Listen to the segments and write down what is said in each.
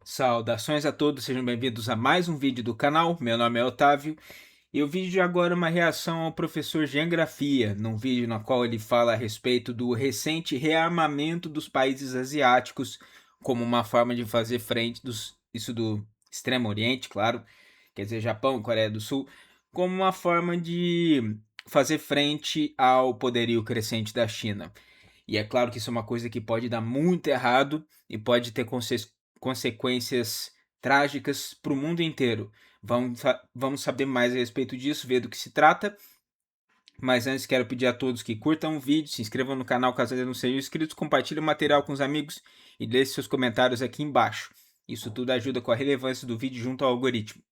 Saudações a todos, sejam bem-vindos a mais um vídeo do canal. Meu nome é Otávio e o vídeo de agora é uma reação ao professor Geografia, num vídeo no qual ele fala a respeito do recente rearmamento dos países asiáticos como uma forma de fazer frente isso do Extremo Oriente, claro, quer dizer Japão e Coreia do Sul, como uma forma de fazer frente ao poderio crescente da China. E é claro que isso é uma coisa que pode dar muito errado e pode ter consequências trágicas para o mundo inteiro. Vamos saber mais a respeito disso, ver do que se trata. Mas antes quero pedir a todos que curtam o vídeo, se inscrevam no canal caso ainda não sejam inscritos, compartilhem o material com os amigos e deixem seus comentários aqui embaixo. Isso tudo ajuda com a relevância do vídeo junto ao algoritmo.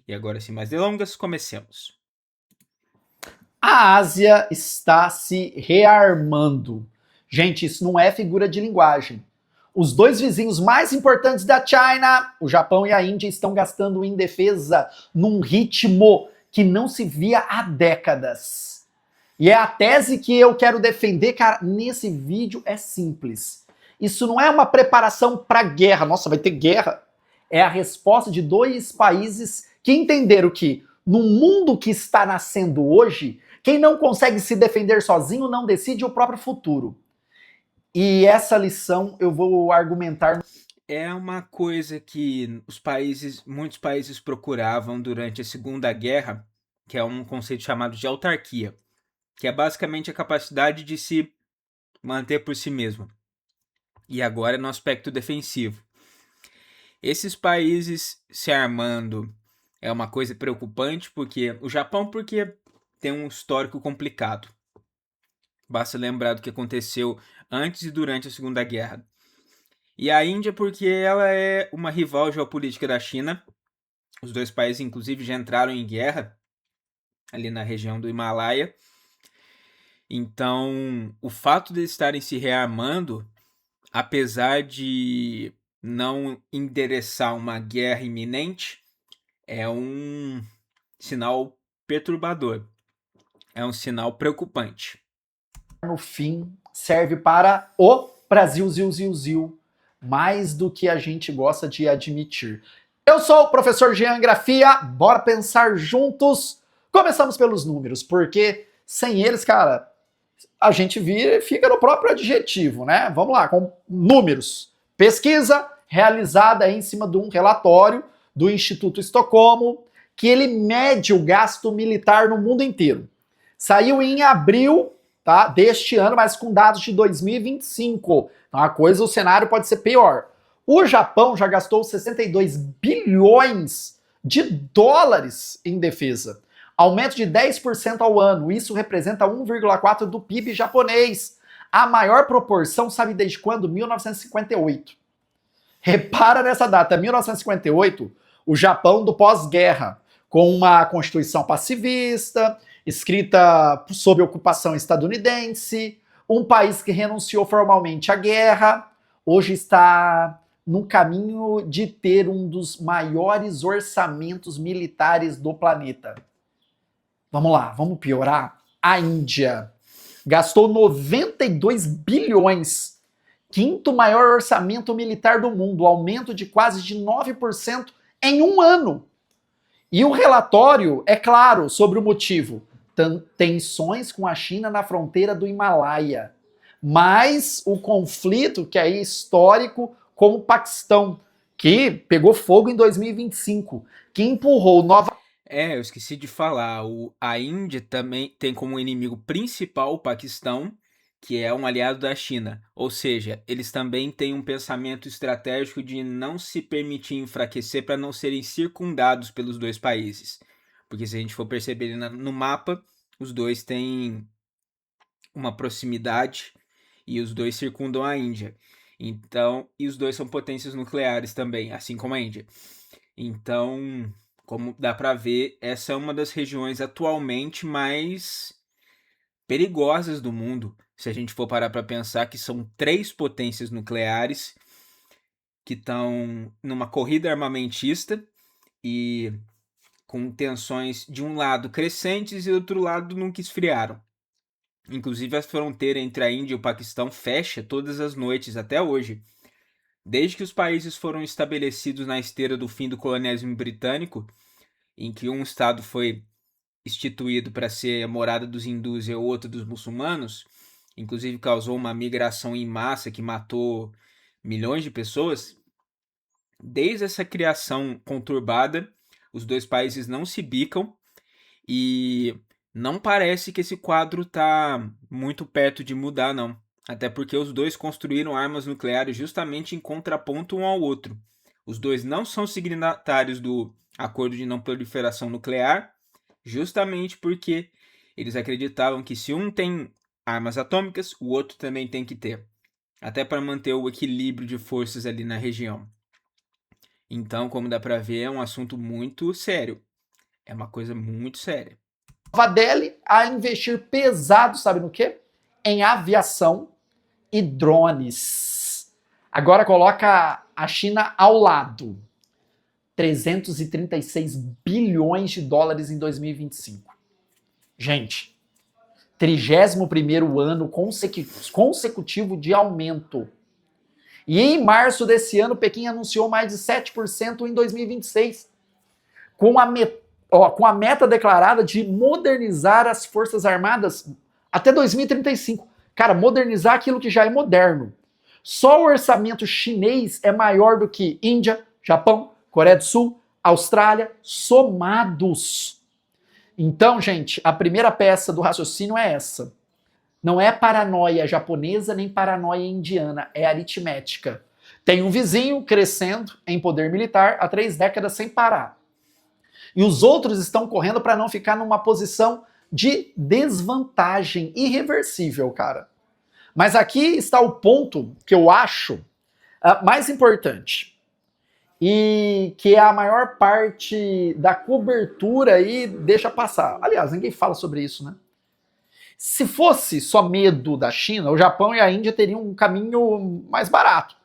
E agora, sem mais delongas, comecemos. A Ásia está se rearmando. Gente, isso não é figura de linguagem. Os dois vizinhos mais importantes da China, o Japão e a Índia, estão gastando em defesa num ritmo que não se via há décadas. E é a tese que eu quero defender, cara, nesse vídeo é simples. Isso não é uma preparação para guerra. Nossa, vai ter guerra. É a resposta de dois países que entenderam que, no mundo que está nascendo hoje, quem não consegue se defender sozinho não decide o próprio futuro. E essa lição eu vou argumentar. É uma coisa que muitos países procuravam durante a Segunda Guerra, que é um conceito chamado de autarquia, que é basicamente a capacidade de se manter por si mesmo. E agora no aspecto defensivo. Esses países se armando é uma coisa preocupante, porque o Japão tem um histórico complicado. Basta lembrar do que aconteceu antes e durante a Segunda Guerra. E a Índia porque ela é uma rival geopolítica da China. Os dois países, inclusive, já entraram em guerra ali na região do Himalaia. Então, o fato de estarem se rearmando, apesar de não endereçar uma guerra iminente, é um sinal perturbador. É um sinal preocupante. No fim, serve para o Brasil, zil, zil, zil, mais do que a gente gosta de admitir. Eu sou o professor Jean Grafia, bora pensar juntos. Começamos pelos números, porque sem eles, cara, a gente fica no próprio adjetivo, né? Vamos lá, com números. Pesquisa realizada em cima de um relatório do Instituto Estocolmo, que ele mede o gasto militar no mundo inteiro. Saiu em abril, tá, deste ano, mas com dados de 2025. Então a coisa, o cenário pode ser pior. O Japão já gastou 62 bilhões de dólares em defesa. Aumento de 10% ao ano. Isso representa 1,4% do PIB japonês. A maior proporção, sabe desde quando? 1958. Repara nessa data, 1958, o Japão do pós-guerra, com uma constituição pacifista, escrita sob ocupação estadunidense, um país que renunciou formalmente à guerra, hoje está no caminho de ter um dos maiores orçamentos militares do planeta. Vamos lá, vamos piorar? A Índia gastou 92 bilhões, quinto maior orçamento militar do mundo, aumento de quase de 9% em um ano. E o relatório é claro sobre o motivo: tensões com a China na fronteira do Himalaia, mas o conflito que é histórico com o Paquistão, que pegou fogo em 2025, que empurrou nova. Eu esqueci de falar, a Índia também tem como inimigo principal o Paquistão, que é um aliado da China. Ou seja, eles também têm um pensamento estratégico de não se permitir enfraquecer para não serem circundados pelos dois países. Porque se a gente for perceber no mapa, os dois têm uma proximidade e os dois circundam a Índia. Então, e os dois são potências nucleares também, assim como a Índia. Então, como dá para ver, essa é uma das regiões atualmente mais perigosas do mundo. Se a gente for parar para pensar que são 3 potências nucleares que estão numa corrida armamentista e com tensões de um lado crescentes e do outro lado nunca esfriaram. Inclusive a fronteira entre a Índia e o Paquistão fecha todas as noites até hoje. Desde que os países foram estabelecidos na esteira do fim do colonialismo britânico, em que um estado foi instituído para ser a morada dos hindus e o outro dos muçulmanos, inclusive causou uma migração em massa que matou milhões de pessoas. Desde essa criação conturbada, os dois países não se bicam e não parece que esse quadro está muito perto de mudar, não. Até porque os dois construíram armas nucleares justamente em contraponto um ao outro. Os dois não são signatários do Acordo de Não Proliferação Nuclear, justamente porque eles acreditavam que se um tem armas atômicas, o outro também tem que ter, até para manter o equilíbrio de forças ali na região. Então, como dá para ver, é um assunto muito sério. É uma coisa muito séria. Dele a investir pesado, sabe no quê? Em aviação e drones. Agora coloca a China ao lado. 336 bilhões de dólares em 2025. Gente, 31º ano consecutivo de aumento. E em março desse ano, Pequim anunciou mais de 7% em 2026, com a meta declarada de modernizar as Forças Armadas até 2035. Cara, modernizar aquilo que já é moderno. Só o orçamento chinês é maior do que Índia, Japão, Coreia do Sul, Austrália, somados. Então, gente, a primeira peça do raciocínio é essa. Não é paranoia japonesa nem paranoia indiana, é aritmética. Tem um vizinho crescendo em poder militar há 3 décadas sem parar. E os outros estão correndo para não ficar numa posição de desvantagem irreversível, cara. Mas aqui está o ponto que eu acho mais importante. E que é a maior parte da cobertura aí deixa passar. Aliás, ninguém fala sobre isso, né? Se fosse só medo da China, o Japão e a Índia teriam um caminho mais barato.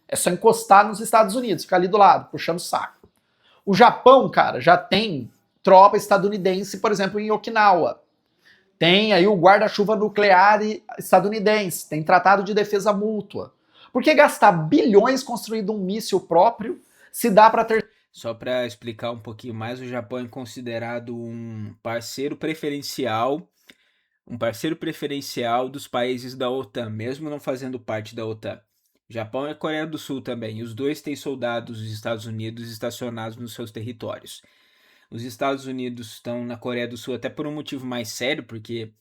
É só encostar nos Estados Unidos, ficar ali do lado, puxando o saco. O Japão, cara, já tem tropa estadunidense, por exemplo, em Okinawa. Tem aí o guarda-chuva nuclear estadunidense, tem tratado de defesa mútua. Por que gastar bilhões construindo um míssil próprio se dá para ter... Só para explicar um pouquinho mais, o Japão é considerado um parceiro preferencial dos países da OTAN, mesmo não fazendo parte da OTAN. Japão e Coreia do Sul também. Os dois têm soldados dos Estados Unidos estacionados nos seus territórios. Os Estados Unidos estão na Coreia do Sul até por um motivo mais sério, porque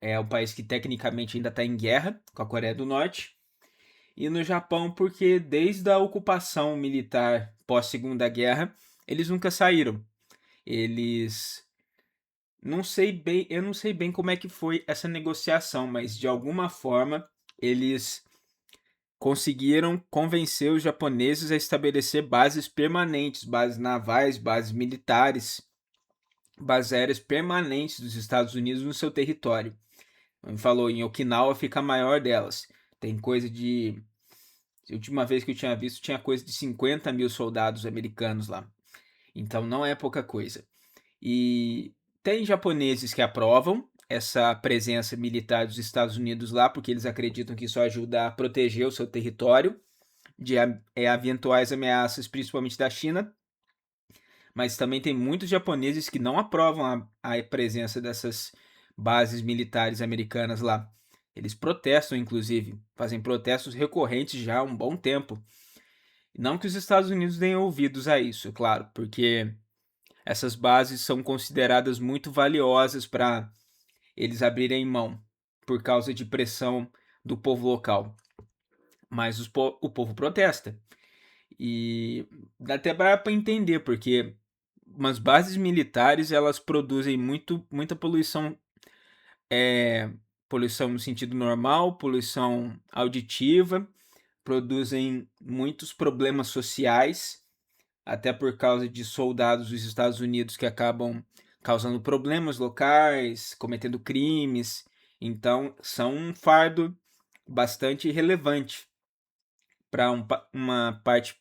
é um país que tecnicamente ainda está em guerra com a Coreia do Norte. E no Japão, porque desde a ocupação militar pós-Segunda Guerra, eles nunca saíram. Eles eu não sei bem como é que foi essa negociação, mas de alguma forma eles conseguiram convencer os japoneses a estabelecer bases permanentes, bases navais, bases militares, bases aéreas permanentes dos Estados Unidos no seu território. Como falou, em Okinawa fica a maior delas. Tem coisa de... A última vez que eu tinha visto, tinha coisa de 50 mil soldados americanos lá. Então não é pouca coisa. E tem japoneses que aprovam essa presença militar dos Estados Unidos lá, porque eles acreditam que isso ajuda a proteger o seu território de eventuais ameaças, principalmente da China. Mas também tem muitos japoneses que não aprovam a presença dessas bases militares americanas lá. Eles protestam, inclusive, fazem protestos recorrentes já há um bom tempo. Não que os Estados Unidos deem ouvidos a isso, claro, porque essas bases são consideradas muito valiosas para eles abrirem mão, por causa de pressão do povo local. Mas o povo protesta. E dá até para entender, porque umas bases militares elas produzem muita poluição, poluição no sentido normal, poluição auditiva, produzem muitos problemas sociais, até por causa de soldados dos Estados Unidos que acabam causando problemas locais, cometendo crimes. Então, são um fardo bastante relevante para uma parte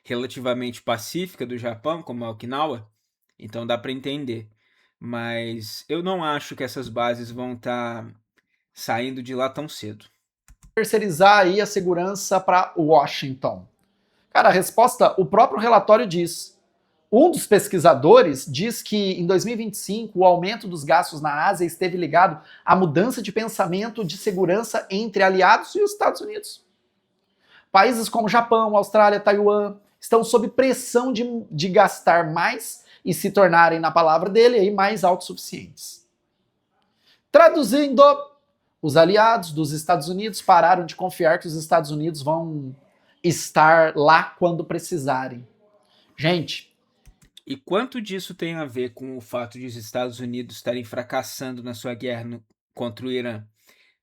relativamente pacífica do Japão, como a Okinawa. Então, dá para entender. Mas eu não acho que essas bases vão estar saindo de lá tão cedo. terceirizar aí a segurança para Washington? Cara, a resposta, o próprio relatório diz. Um dos pesquisadores diz que em 2025 o aumento dos gastos na Ásia esteve ligado à mudança de pensamento de segurança entre aliados e os Estados Unidos. Países como Japão, Austrália, Taiwan estão sob pressão de gastar mais e se tornarem, na palavra dele, aí, mais autossuficientes. Traduzindo, os aliados dos Estados Unidos pararam de confiar que os Estados Unidos vão estar lá quando precisarem. Gente. E quanto disso tem a ver com o fato de os Estados Unidos estarem fracassando na sua guerra contra o Irã,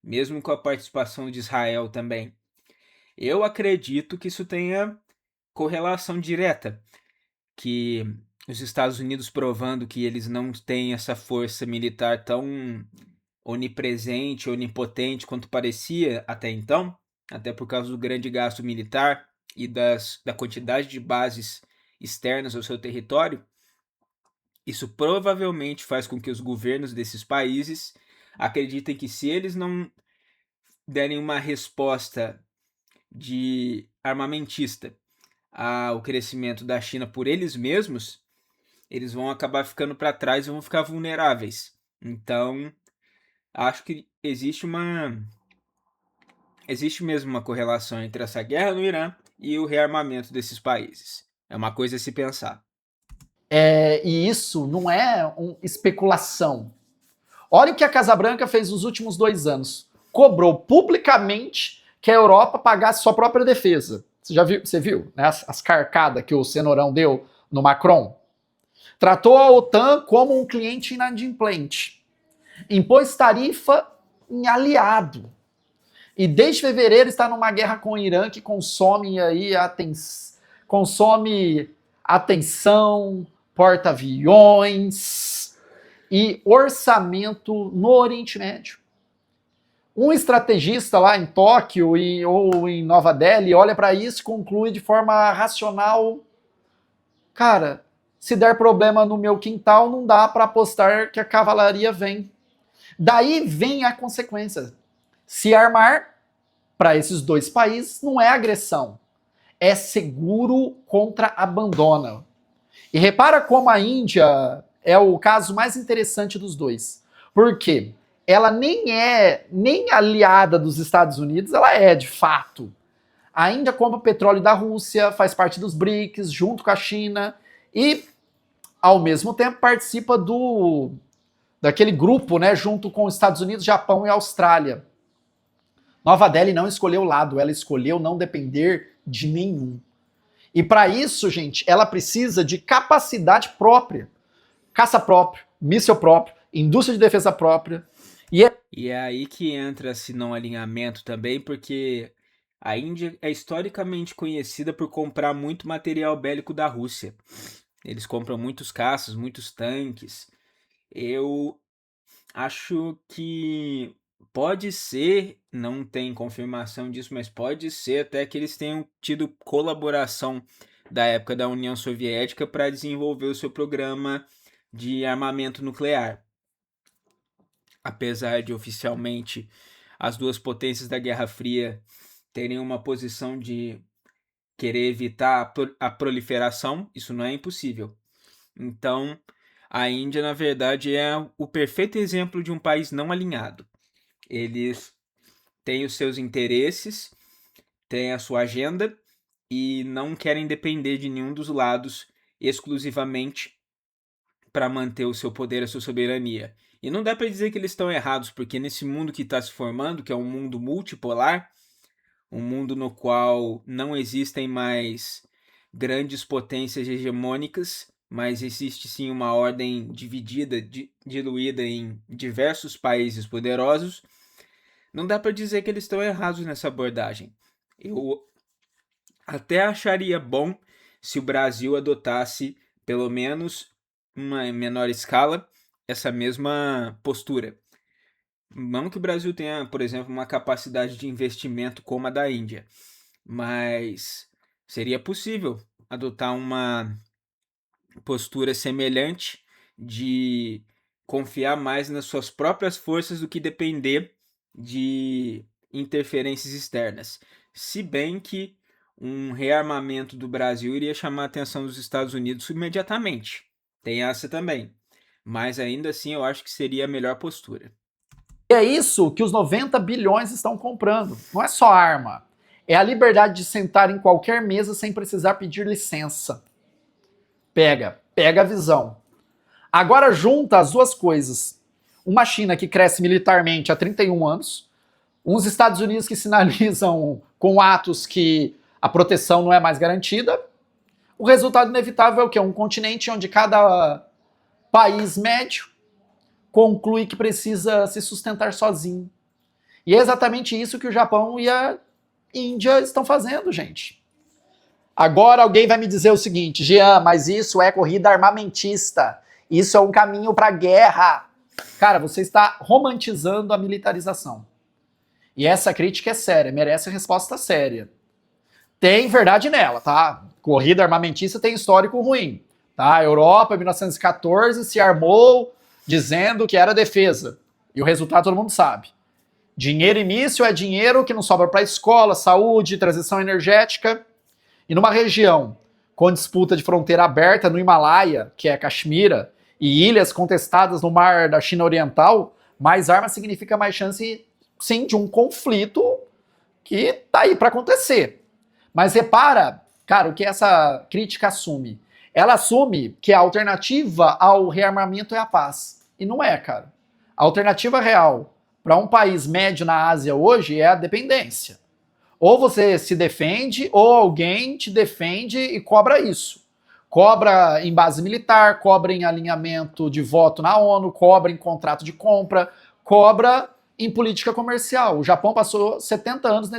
mesmo com a participação de Israel também? Eu acredito que isso tenha correlação direta, que os Estados Unidos provando que eles não têm essa força militar tão onipresente, onipotente quanto parecia até então, até por causa do grande gasto militar e da quantidade de bases externas ao seu território. Isso provavelmente faz com que os governos desses países acreditem que se eles não derem uma resposta de armamentista ao crescimento da China por eles mesmos, eles vão acabar ficando para trás e vão ficar vulneráveis. Então, acho que existe mesmo uma correlação entre essa guerra no Irã e o rearmamento desses países. É uma coisa a se pensar. E isso não é especulação. Olha o que a Casa Branca fez nos últimos 2 anos. Cobrou publicamente que a Europa pagasse sua própria defesa. Você viu, né, as carcadas que o Cenourão deu no Macron? Tratou a OTAN como um cliente inadimplente. Impôs tarifa em aliado. E desde fevereiro está numa guerra com o Irã que consome aí consome atenção, porta-aviões e orçamento no Oriente Médio. Um estrategista lá em Tóquio ou em Nova Delhi olha para isso e conclui de forma racional: cara, se der problema no meu quintal, não dá para apostar que a cavalaria vem. Daí vem a consequência. Se armar para esses 2 países não é agressão, é seguro contra abandono. E repara como a Índia é o caso mais interessante dos dois. Por quê? Ela nem aliada dos Estados Unidos, ela é de fato. A Índia compra petróleo da Rússia, faz parte dos BRICS, junto com a China, e ao mesmo tempo participa daquele grupo, né, junto com os Estados Unidos, Japão e Austrália. Nova Delhi não escolheu lado, ela escolheu não depender de nenhum. E para isso, gente, ela precisa de capacidade própria. Caça próprio, míssil próprio, indústria de defesa própria. E é aí que entra esse não alinhamento também, porque a Índia é historicamente conhecida por comprar muito material bélico da Rússia. Eles compram muitos caças, muitos tanques. Eu acho que pode ser, não tem confirmação disso, mas pode ser até que eles tenham tido colaboração da época da União Soviética para desenvolver o seu programa de armamento nuclear. Apesar de oficialmente as duas potências da Guerra Fria terem uma posição de querer evitar a proliferação, isso não é impossível. Então, a Índia, na verdade, é o perfeito exemplo de um país não alinhado. Eles têm os seus interesses, têm a sua agenda e não querem depender de nenhum dos lados exclusivamente para manter o seu poder, a sua soberania. E não dá para dizer que eles estão errados, porque nesse mundo que está se formando, que é um mundo multipolar, um mundo no qual não existem mais grandes potências hegemônicas, mas existe sim uma ordem dividida, diluída em diversos países poderosos, não dá para dizer que eles estão errados nessa abordagem. Eu até acharia bom se o Brasil adotasse, pelo menos uma menor escala, essa mesma postura. Não que o Brasil tenha, por exemplo, uma capacidade de investimento como a da Índia, mas seria possível adotar uma postura semelhante de confiar mais nas suas próprias forças do que depender de interferências externas. Se bem que um rearmamento do Brasil iria chamar a atenção dos Estados Unidos imediatamente. Tem essa também. Mas ainda assim eu acho que seria a melhor postura. E é isso que os 90 bilhões estão comprando. Não é só arma. É a liberdade de sentar em qualquer mesa sem precisar pedir licença. Pega a visão. Agora junta as duas coisas. Uma China que cresce militarmente há 31 anos, uns Estados Unidos que sinalizam com atos que a proteção não é mais garantida. O resultado inevitável é o quê? Um continente onde cada país médio conclui que precisa se sustentar sozinho. E é exatamente isso que o Japão e a Índia estão fazendo, gente. Agora alguém vai me dizer o seguinte: Jean, mas isso é corrida armamentista. Isso é um caminho para a guerra. Cara, você está romantizando a militarização. E essa crítica é séria, merece resposta séria. Tem verdade nela, tá? Corrida armamentista tem histórico ruim. Tá? A Europa, em 1914, se armou dizendo que era defesa. E o resultado todo mundo sabe. Dinheiro e míssil é dinheiro que não sobra para escola, saúde, transição energética. E numa região com disputa de fronteira aberta no Himalaia, que é Caxemira, e ilhas contestadas no mar da China Oriental, mais armas significa mais chance, sim, de um conflito que tá aí para acontecer. Mas repara, cara, o que essa crítica assume? Ela assume que a alternativa ao rearmamento é a paz. E não é, cara. A alternativa real para um país médio na Ásia hoje é a dependência. Ou você se defende, ou alguém te defende e cobra isso. Cobra em base militar, cobra em alinhamento de voto na ONU, cobra em contrato de compra, cobra em política comercial. O Japão passou 70 anos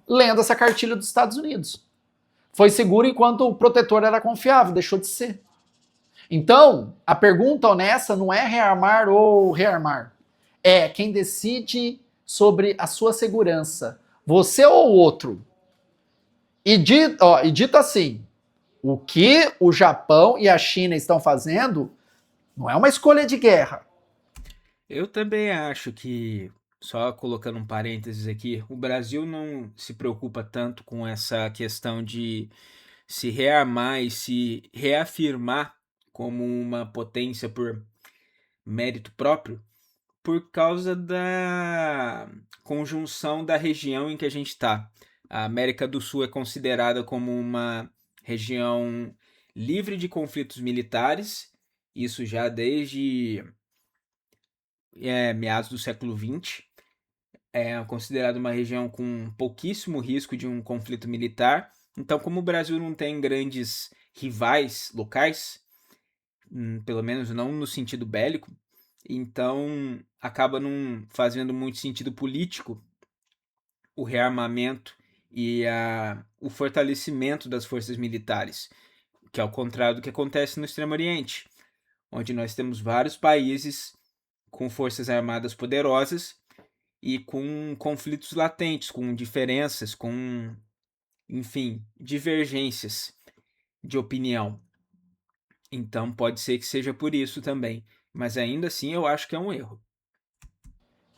lendo essa cartilha dos Estados Unidos. Foi seguro enquanto o protetor era confiável, deixou de ser. Então, a pergunta honesta não é rearmar ou rearmar. É quem decide sobre a sua segurança, você ou o outro. E dito assim, o que o Japão e a China estão fazendo não é uma escolha de guerra. Eu também acho que, só colocando um parênteses aqui, o Brasil não se preocupa tanto com essa questão de se rearmar e se reafirmar como uma potência por mérito próprio, por causa da conjunção da região em que a gente está. A América do Sul é considerada como uma região livre de conflitos militares, isso já desde meados do século XX. É considerada uma região com pouquíssimo risco de um conflito militar. Então, como o Brasil não tem grandes rivais locais, pelo menos não no sentido bélico, então acaba não fazendo muito sentido político o rearmamento e o fortalecimento das forças militares, que é ao contrário do que acontece no Extremo Oriente, onde nós temos vários países com forças armadas poderosas e com conflitos latentes, com diferenças, com, enfim, divergências de opinião. Então pode ser que seja por isso também, mas ainda assim eu acho que é um erro.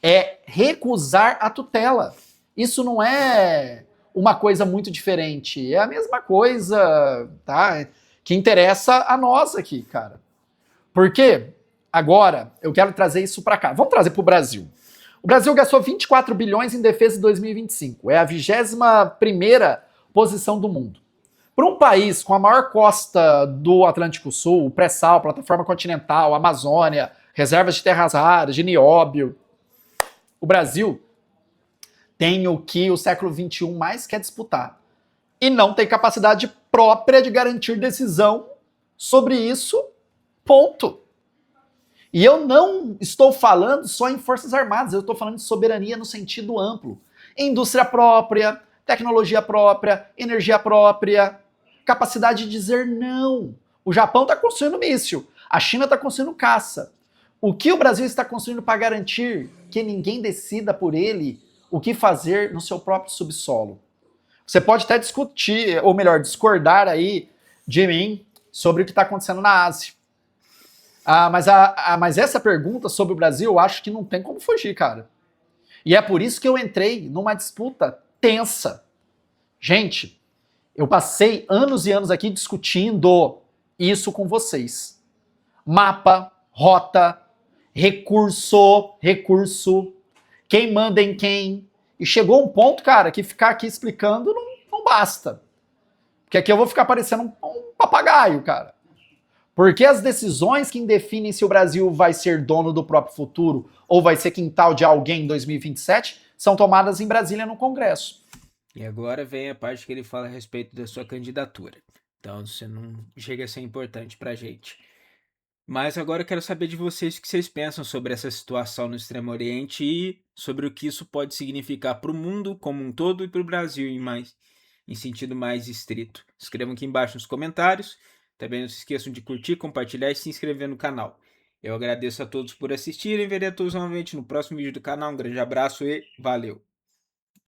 É recusar a tutela. Isso não é uma coisa muito diferente, é a mesma coisa, tá? Que interessa a nós aqui, cara. Por quê? Agora, eu quero trazer isso para cá. Vamos trazer para o Brasil. O Brasil gastou 24 bilhões em defesa em 2025. É a 21ª posição do mundo. Para um país com a maior costa do Atlântico Sul, pré-sal, plataforma continental, Amazônia, reservas de terras raras, de nióbio, o Brasil tem o que o século XXI mais quer disputar. E não tem capacidade própria de garantir decisão sobre isso, ponto. E eu não estou falando só em forças armadas, eu estou falando de soberania no sentido amplo. Indústria própria, tecnologia própria, energia própria, capacidade de dizer não. O Japão está construindo míssil, a China está construindo caça. O que o Brasil está construindo para garantir que ninguém decida por ele o que fazer no seu próprio subsolo? Você pode até discutir, ou melhor, discordar aí de mim sobre o que está acontecendo na Ásia. Mas essa pergunta sobre o Brasil, eu acho que não tem como fugir, cara. E é por isso que eu entrei numa disputa tensa. Gente, eu passei anos e anos aqui discutindo isso com vocês. Mapa, rota, recurso, quem manda em quem. E chegou um ponto, cara, que ficar aqui explicando não basta. Porque aqui eu vou ficar parecendo um papagaio, cara. Porque as decisões que definem se o Brasil vai ser dono do próprio futuro ou vai ser quintal de alguém em 2027 são tomadas em Brasília no Congresso. E agora vem a parte que ele fala a respeito da sua candidatura. Então, você não chega a ser importante pra gente. Mas agora eu quero saber de vocês o que vocês pensam sobre essa situação no Extremo Oriente e sobre o que isso pode significar para o mundo como um todo e para o Brasil em sentido mais estrito. Escrevam aqui embaixo nos comentários. Também não se esqueçam de curtir, compartilhar e se inscrever no canal. Eu agradeço a todos por assistirem. Verei a todos novamente no próximo vídeo do canal. Um grande abraço e valeu!